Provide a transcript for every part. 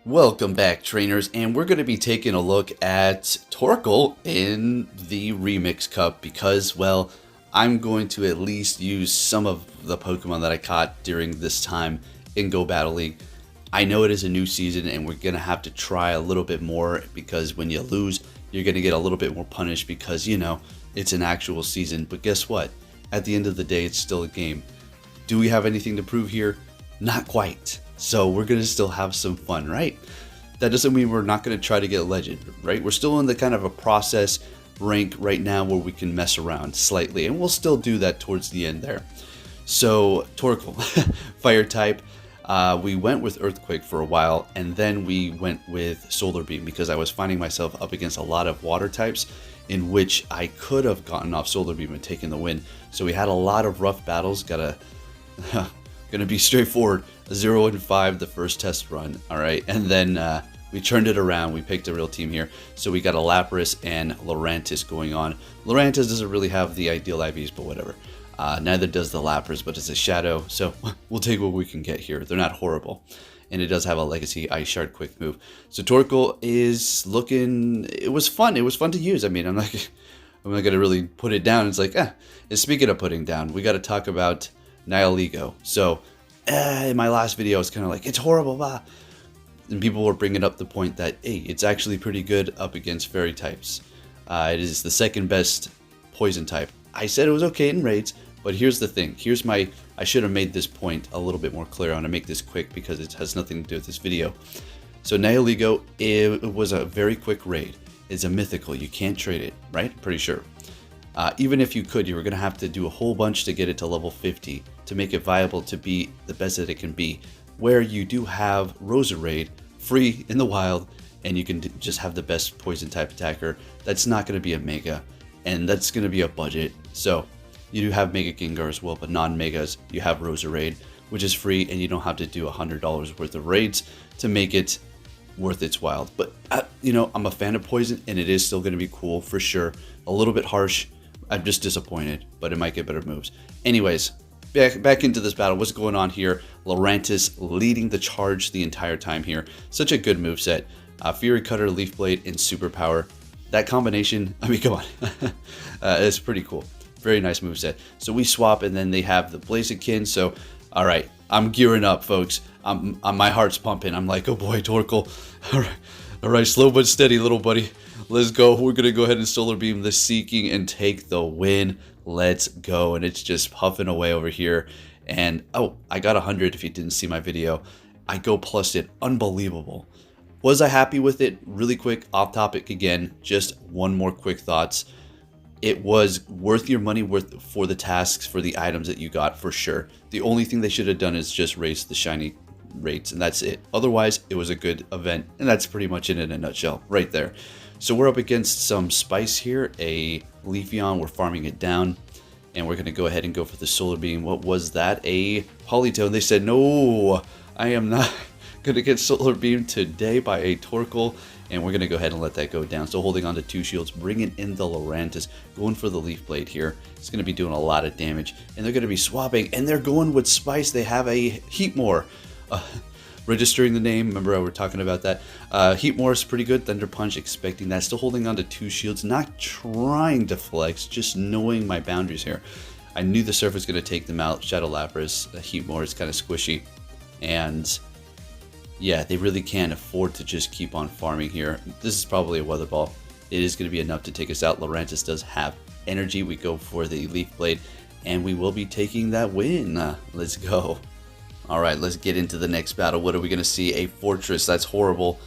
Welcome back, trainers, and we're going to be taking a look at Torkoal in the Remix Cup because, well, I'm going to at least use some of the Pokemon that I caught during this time in Go Battle League. I know it is a new season and we're going to have to try a little bit more because when you lose, you're going to get a little bit more punished because, you know, it's an actual season. But guess what? At the end of the day, it's still a game. Do we have anything to prove here? Not quite. So we're going to still have some fun, right? That doesn't mean we're not going to try to get a legend, right? We're still in the kind of a process rank right now where we can mess around slightly, and we'll still do that towards the end there. So Torkoal, fire type. We went with Earthquake for a while, and then we went with Solar Beam because I was finding myself up against a lot of water types in which I could have gotten off Solar Beam and taken the win. So we had a lot of rough battles. Gonna be straightforward. 0-5 the first test run, all right, and then we turned it around. We picked a real team here, so we got a Lapras and Lurantis going on. Lurantis doesn't really have the ideal IVs, but whatever. Neither does the Lapras, but it's a Shadow, so we'll take what we can get here. They're not horrible, and it does have a Legacy Ice Shard quick move. So Torkoal is looking. It was fun. It was fun to use. I mean, I'm not gonna really put it down. It's like, speaking of putting down, we got to talk about Nihilego. So in my last video, it's kind of like, it's horrible, blah. And people were bringing up the point that, hey, it's actually pretty good up against fairy types. It is the second best poison type. I said it was okay in raids, but here's the thing. I should have made this point a little bit more clear. I'm gonna make this quick because it has nothing to do with this video. So Nihilego, it was a very quick raid. It's a mythical. You can't trade it, right? Pretty sure. Even if you could, you were going to have to do a whole bunch to get it to level 50 to make it viable to be the best that it can be. Where you do have Roserade free in the wild, and you can just have the best poison type attacker. That's not going to be a Mega, and that's going to be a budget. So you do have Mega Gengar as well, but non-Megas, you have Roserade, which is free, and you don't have to do $100 worth of raids to make it worth its while. But, you know, I'm a fan of poison, and it is still going to be cool for sure. A little bit harsh. I'm just disappointed, but it might get better moves. Anyways, back into this battle. What's going on here? Lurantis leading the charge the entire time here. Such a good moveset. Fury Cutter, Leaf Blade, and Superpower. That combination, I mean, come on. It's pretty cool. Very nice moveset. So we swap, and then they have the Blaziken. So, all right, I'm gearing up, folks. My heart's pumping. I'm like, oh boy, Torkoal. All right, slow but steady, little buddy. Let's go. We're going to go ahead and Solar Beam the Seeking and take the win. Let's go. And it's just puffing away over here. And, oh, I got 100 if you didn't see my video. I go plus it. Unbelievable. Was I happy with it? Really quick, off topic again. Just one more quick thoughts. It was worth your money for the tasks, for the items that you got, for sure. The only thing they should have done is just raise the shiny rates, and that's it. Otherwise, it was a good event, and that's pretty much it in a nutshell right there. So we're up against some Spice here, a Leafeon. We're farming it down, and we're going to go ahead and go for the Solar Beam. What was that? A Polytone. They said, no, I am not going to get Solar Beam today by a Torkoal, and we're going to go ahead and let that go down. So holding on to 2 shields, bringing in the Lurantis, going for the Leaf Blade here. It's going to be doing a lot of damage, and they're going to be swapping, and they're going with Spice. They have a Heatmore. Registering the name, remember we were talking about that. Heatmore is pretty good. Thunder Punch, expecting that. Still holding on to 2 shields, not trying to flex, just knowing my boundaries here. I knew the Surf was going to take them out. Shadow Lapras, Heatmore is kind of squishy. And yeah, they really can't afford to just keep on farming here. This is probably a Weather Ball. It is going to be enough to take us out. Lurantis does have energy. We go for the Leaf Blade, and we will be taking that win. Let's go. Alright, let's get into the next battle. What are we going to see? A Fortress. That's horrible.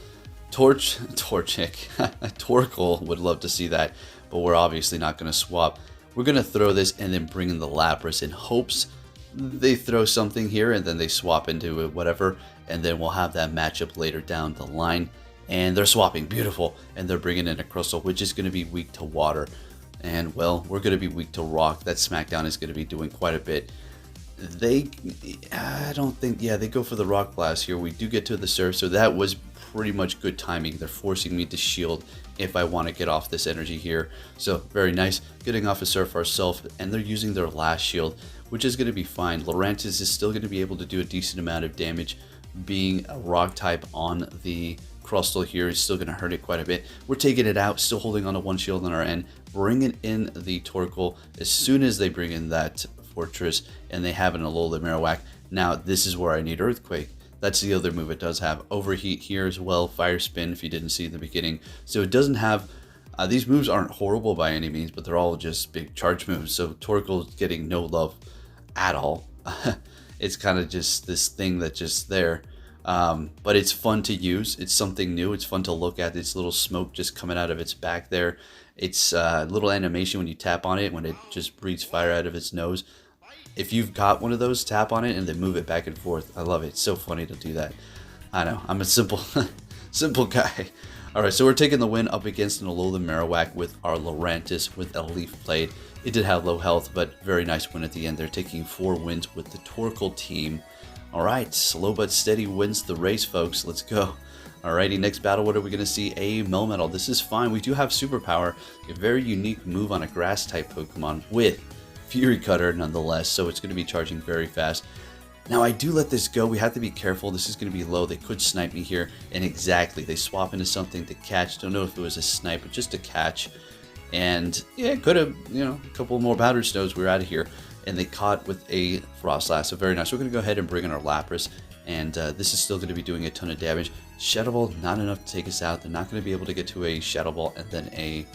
Torchic. Torkoal would love to see that, but we're obviously not going to swap. We're going to throw this and then bring in the Lapras in hopes they throw something here and then they swap into it, whatever, and then we'll have that matchup later down the line. And they're swapping. Beautiful. And they're bringing in a Crystal, which is going to be weak to water. And, well, we're going to be weak to rock. That Smackdown is going to be doing quite a bit. I don't think, yeah, they go for the Rock Blast here. We do get to the Surf, so that was pretty much good timing. They're forcing me to shield if I want to get off this energy here. So, very nice. Getting off a Surf ourselves, and they're using their last shield, which is going to be fine. Lurantis is still going to be able to do a decent amount of damage being a rock type on the Crustle here is still going to hurt it quite a bit. We're taking it out, still holding on to one shield on our end, bringing in the Torkoal as soon as they bring in that Fortress, and they have an Alola Marowak. Now, this is where I need Earthquake. That's the other move it does have. Overheat here as well, Fire Spin if you didn't see in the beginning. So it doesn't have, these moves aren't horrible by any means, but they're all just big charge moves. So Torkoal's getting no love at all. It's kind of just this thing that's just there. But it's fun to use. It's something new. It's fun to look at. This little smoke just coming out of its back there. It's a little animation when you tap on it, when it just breathes fire out of its nose. If you've got one of those, tap on it and then move it back and forth. I love it. It's so funny to do that. I know. I'm a simple guy. Alright, so we're taking the win up against an Alola Marowak with our Lurantis with a Leaf Blade. It did have low health, but very nice win at the end. They're taking 4 wins with the Torkoal team. Alright, slow but steady wins the race, folks. Let's go. Alrighty, next battle, what are we going to see? A Melmetal. This is fine. We do have Superpower, a very unique move on a Grass-type Pokemon with Fury Cutter nonetheless, so it's going to be charging very fast. Now, I do let this go. We have to be careful. This is going to be low. They could snipe me here, and exactly, they swap into something to catch. Don't know if it was a snipe, but just a catch. And yeah, could have, you know, a couple more Powder Stones. We're out of here. And they caught with a Frostlass, so very nice. We're going to go ahead and bring in our Lapras, and this is still going to be doing a ton of damage. Shadow Ball, not enough to take us out. They're not going to be able to get to a Shadow Ball and then a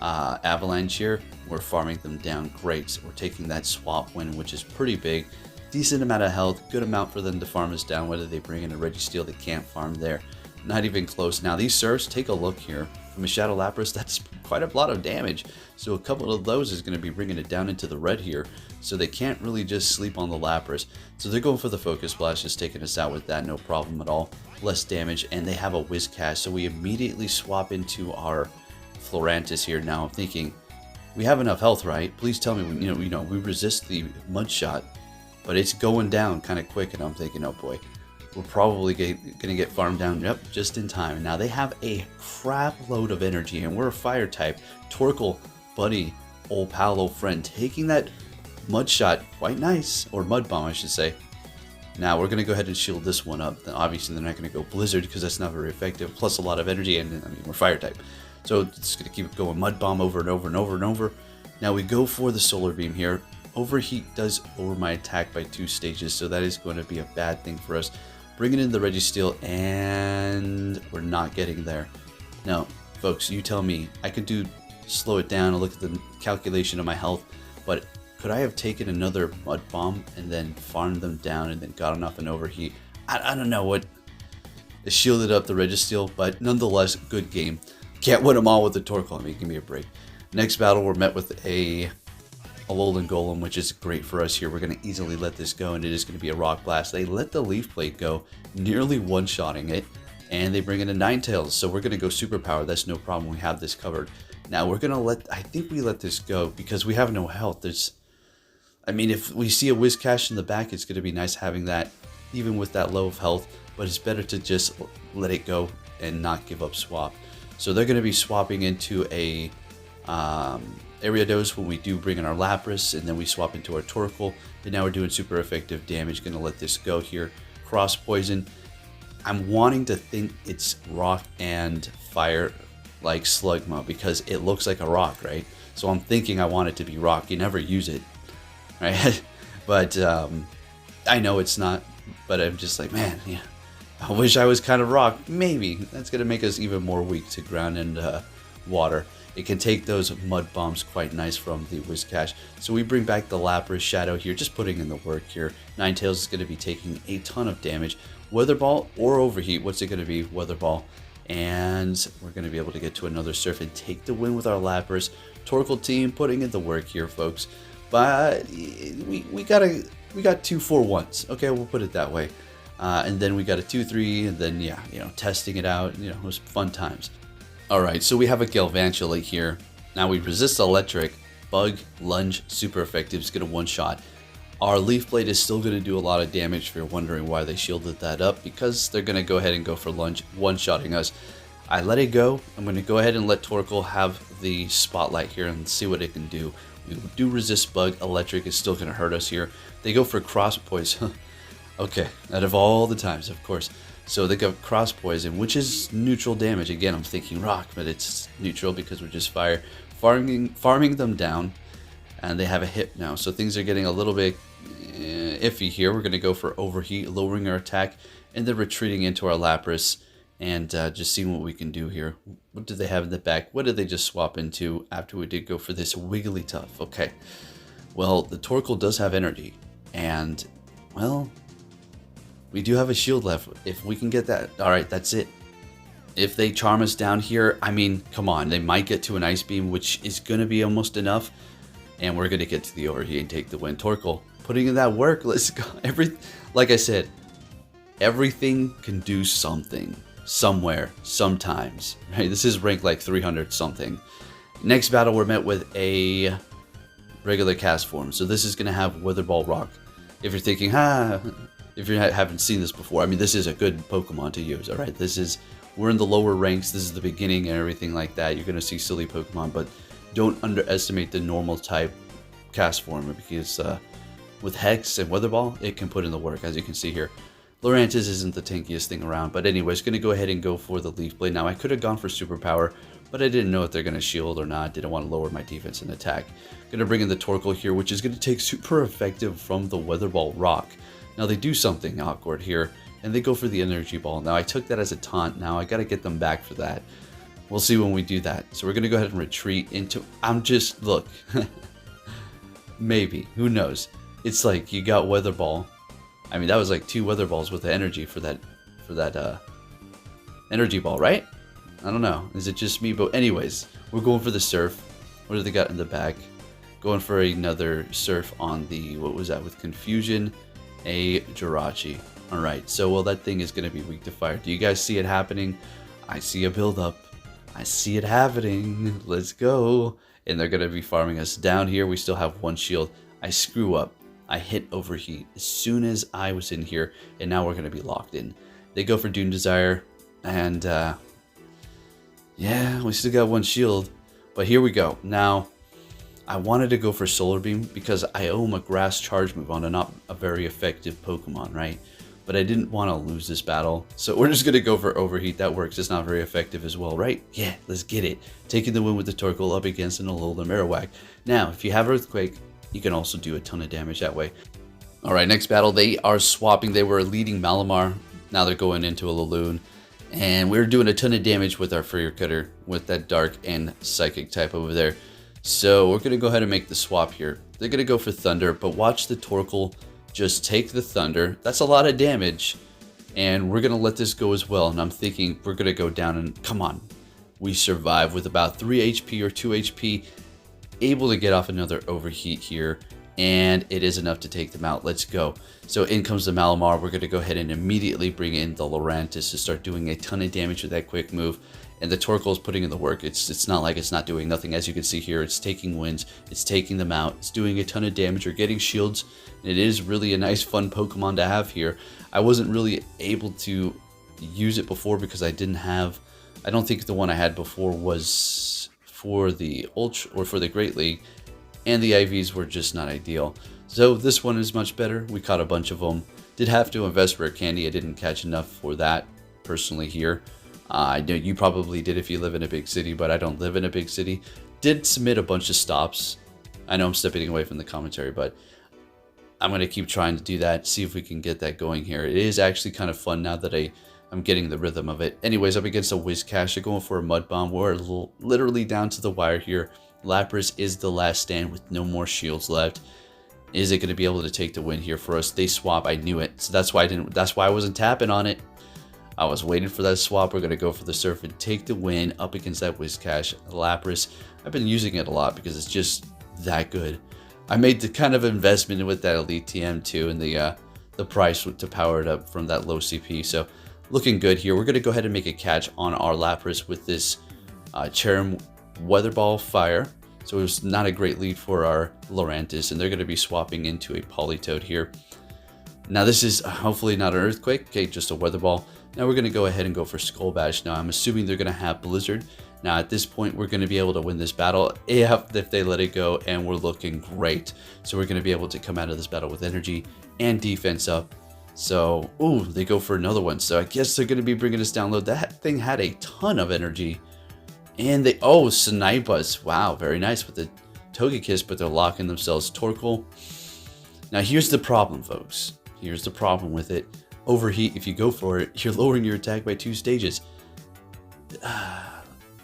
Avalanche here. We're farming them down great. So we're taking that swap win, which is pretty big. Decent amount of health, good amount for them to farm us down. Whether they bring in a Registeel, they can't farm there. Not even close. Now these Surfs, take a look here. From a Shadow Lapras, that's quite a lot of damage. So a couple of those is going to be bringing it down into the red here. So they can't really just sleep on the Lapras. So they're going for the Focus Blast, just taking us out with that, no problem at all. Less damage, and they have a Whiscash, so we immediately swap into our Florantis here. Now I'm thinking, we have enough health, right? Please tell me, we resist the Mud Shot, but it's going down kind of quick, and I'm thinking, oh boy, we're probably going to get farmed down, yep, just in time. Now they have a crap load of energy, and we're a fire type. Torkoal, buddy, old pal, old friend, taking that Mud Shot, quite nice, or Mud Bomb I should say. Now we're going to go ahead and shield this one up. Then obviously they're not going to go Blizzard because that's not very effective, plus a lot of energy, and I mean, we're fire type. So it's going to keep going Mud Bomb over and over and over and over. Now we go for the Solar Beam here. Overheat does lower my attack by 2 stages, so that is going to be a bad thing for us. Bringing in the Registeel, and we're not getting there. Now, folks, you tell me. I could slow it down and look at the calculation of my health, but could I have taken another Mud Bomb and then farmed them down and then gotten off an Overheat? I don't know what. It shielded up the Registeel, but nonetheless, good game. Can't win them all with the Torkoal. I mean, give me a break. Next battle, we're met with a Alolan Golem, which is great for us here. We're going to easily let this go, and it is going to be a Rock Blast. They let the Leaf Blade go, nearly one-shotting it, and they bring in a Ninetales. So we're going to go Superpower. That's no problem. We have this covered. Now we're going to I think we let this go because we have no health. I mean, if we see a Whiscash in the back, it's going to be nice having that, even with that low of health, but it's better to just let it go and not give up swap. So they're going to be swapping into a Ariados when we do bring in our Lapras, and then we swap into our Torkoal, and now we're doing super effective damage. Going to let this go here. Cross Poison. I'm wanting to think it's rock and fire like Slugma because it looks like a rock, right? So I'm thinking I want it to be rock. You never use it, right? But I know it's not, but I'm just like, man, yeah, I wish I was kind of rock. Maybe that's going to make us even more weak to ground and water. It can take those Mud Bombs quite nice from the Whiscash. So we bring back the Lapras Shadow here, just putting in the work here. Ninetales is going to be taking a ton of damage. Weather Ball or Overheat, what's it going to be? Weather Ball. And we're going to be able to get to another Surf and take the win with our Lapras. Torkoal team putting in the work here, folks. But we got 2 4-1s. Okay, we'll put it that way. And then we got a 2-3, and then, yeah, testing it out. It was fun times. Alright, so we have a Galvantula here. Now we resist Electric, Bug, Lunge, super effective, it's going to one-shot. Our Leaf Blade is still going to do a lot of damage if you're wondering why they shielded that up, because they're going to go ahead and go for Lunge, one-shotting us. I let it go. I'm going to go ahead and let Torkoal have the Spotlight here and see what it can do. We do resist Bug, Electric is still going to hurt us here. They go for Cross Poison. Okay, out of all the times, of course. So they got cross poison, which is neutral damage. Again, I'm thinking rock, but it's neutral because we're just farming them down, and they have a hit now. So things are getting a little bit iffy here. We're going to go for overheat, lowering our attack, and then retreating into our Lapras, and just seeing what we can do here. What do they have in the back? What did they just swap into after we did go for this Wigglytuff? Okay, well, the Torkoal does have energy, and, well, we do have a shield left. If we can get that, all right, that's it. If they charm us down here, I mean, come on, they might get to an Ice Beam, which is going to be almost enough, and we're going to get to the overheat and take the win. Torkoal, putting in that work, let's go. Like I said, everything can do something, somewhere, sometimes, right? This is ranked like 300 something. Next battle, we're met with a regular cast form, so this is going to have Weather Ball Rock. If you're thinking, if you haven't seen this before, I mean, this is a good Pokemon to use, all right? We're in the lower ranks, this is the beginning and everything like that. You're going to see silly Pokemon, but don't underestimate the normal type cast form, because with Hex and Weather Ball, it can put in the work, as you can see here. Lurantis isn't the tankiest thing around, but anyways, going to go ahead and go for the Leaf Blade. Now, I could have gone for Superpower, but I didn't know if they're going to shield or not. Didn't want to lower my defense and attack. Going to bring in the Torkoal here, which is going to take super effective from the Weather Ball Rock. Now, they do something awkward here, and they go for the Energy Ball. Now, I took that as a taunt. Now, I got to get them back for that. We'll see when we do that. So we're going to go ahead and retreat into... look. Maybe. Who knows? It's like you got Weather Ball. I mean, that was like 2 Weather Balls with the energy for that Energy Ball, right? I don't know. Is it just me? But anyways, we're going for the Surf. What do they got in the back? Going for another Surf on the... What was that? With Confusion, a Jirachi. Alright, so, well, that thing is going to be weak to fire. Do you guys see it happening? I see a build-up. I see it happening. Let's go. And they're going to be farming us down here. We still have 1 shield. I screw up. I hit overheat as soon as I was in here, and now we're going to be locked in. They go for Dune Desire, and yeah, we still got 1 shield, but here we go. Now, I wanted to go for Solar Beam because I owe him a Grass Charge move on a not a very effective Pokemon, right? But I didn't want to lose this battle, so we're just going to go for Overheat. That works. It's not very effective as well, right? Yeah, let's get it. Taking the win with the Torkoal up against an Alolan Marowak. Now, if you have Earthquake, you can also do a ton of damage that way. Alright, next battle, they are swapping. They were leading Malamar. Now they're going into a Laloon. And we're doing a ton of damage with our Furrier Cutter with that Dark and Psychic type over there. So we're going to go ahead and make the swap here. They're going to go for Thunder, but watch the Torkoal just take the Thunder. That's a lot of damage. And we're going to let this go as well. And I'm thinking we're going to go down and, come on. We survive with about 3 HP or 2 HP. Able to get off another Overheat here, and it is enough to take them out. Let's go. So in comes the Malamar. We're going to go ahead and immediately bring in the Lurantis to start doing a ton of damage with that quick move, and the Torkoal is putting in the work. It's not like it's not doing nothing. As you can see here, it's taking wins, it's taking them out, it's doing a ton of damage. You're getting shields, and it is really a nice fun Pokemon to have here. I wasn't really able to use it before because I don't think the one I had before was for the Ultra or for the Great League, and the IVs were just not ideal. So this one is much better. We caught a bunch of them. Did have to invest Rare Candy. I didn't catch enough for that personally here. I know you probably did if you live in a big city, but I don't live in a big city. Did submit a bunch of stops. I know I'm stepping away from the commentary, but I'm going to keep trying to do that, see if we can get that going here. It is actually kind of fun now that I'm getting the rhythm of it. Anyways, up against a Whiscash, they're going for a Mud Bomb. We're literally down to the wire here. Lapras is the last stand with no more shields left. Is it going to be able to take the win here for us? They swap. I knew it. So that's why I wasn't tapping on it. I was waiting for that swap. We're going to go for the Surf and take the win up against that Whiscash. Lapras, I've been using it a lot because it's just that good. I made the kind of investment with that Elite TM too, and the price to power it up from that low CP. So looking good here. We're going to go ahead and make a catch on our Lapras with this Cherrim Weather Ball Fire. So it was not a great lead for our Lurantis, and they're going to be swapping into a Politoed here. Now this is hopefully not an Earthquake, okay, just a Weather Ball. Now we're going to go ahead and go for Skull Bash. Now I'm assuming they're going to have Blizzard. Now at this point we're going to be able to win this battle if they let it go, and we're looking great. So we're going to be able to come out of this battle with energy and defense up. So, ooh, they go for another one. So I guess they're going to be bringing us download. That thing had a ton of energy. And they, oh, Snipe Us. Wow, very nice with the Togekiss, but they're locking themselves Torkoal. Now, here's the problem, folks. Here's the problem with it. Overheat, if you go for it, you're lowering your attack by 2 stages.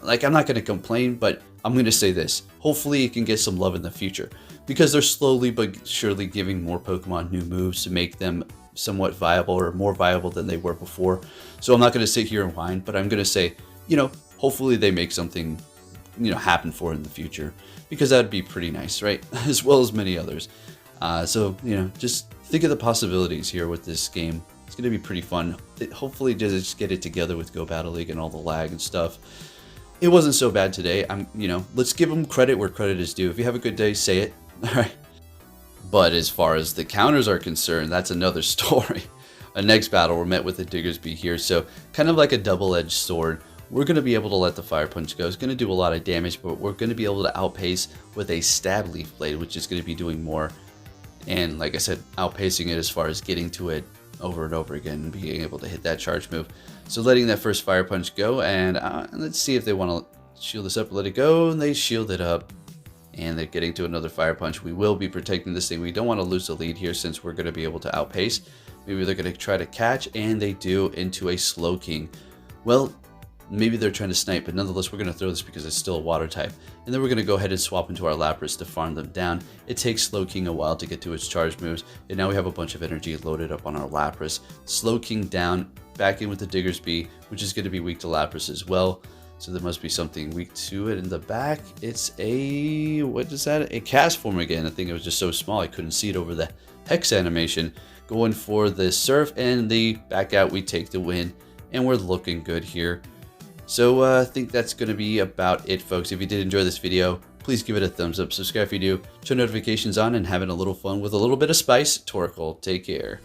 Like, I'm not going to complain, but I'm going to say this. Hopefully, it can get some love in the future. Because they're slowly but surely giving more Pokemon new moves to make them somewhat viable or more viable than they were before. So I'm not going to sit here and whine, but I'm going to say, you know, hopefully they make something, you know, happen for it in the future. Because that'd be pretty nice, right? As well as many others. So, you know, just think of the possibilities here with this game. It's going to be pretty fun. Hopefully just get it together with Go Battle League and all the lag and stuff. It wasn't so bad today. You know, let's give them credit where credit is due. If you have a good day, say it. All right. But as far as the counters are concerned, that's another story. Next battle, we're met with the Diggersby here. So kind of like a double-edged sword. We're going to be able to let the Fire Punch go. It's going to do a lot of damage, but we're going to be able to outpace with a Stab Leaf Blade, which is going to be doing more. And like I said, outpacing it as far as getting to it over and over again and being able to hit that charge move. So letting that first Fire Punch go, and let's see if they want to shield this up. Let it go, and they shield it up. And they're getting to another Fire Punch. We will be protecting this thing. We don't want to lose the lead here since we're going to be able to outpace. Maybe they're going to try to catch, and they do into a Slowking. Well, maybe they're trying to snipe, but nonetheless, we're going to throw this because it's still a water type. And then we're going to go ahead and swap into our Lapras to farm them down. It takes Slowking a while to get to its charge moves, and now we have a bunch of energy loaded up on our Lapras. Slowking down, back in with the Diggersby, which is going to be weak to Lapras as well. So there must be something weak to it in the back. It's a, what is that? A cast form again. I think it was just so small I couldn't see it over the Hex animation. Going for the Surf and the back out, we take the win, and we're looking good here. So I think that's going to be about it, folks. If you did enjoy this video, please give it a thumbs up. Subscribe if you do. Turn notifications on and having a little fun with a little bit of spice. Torkoal, take care.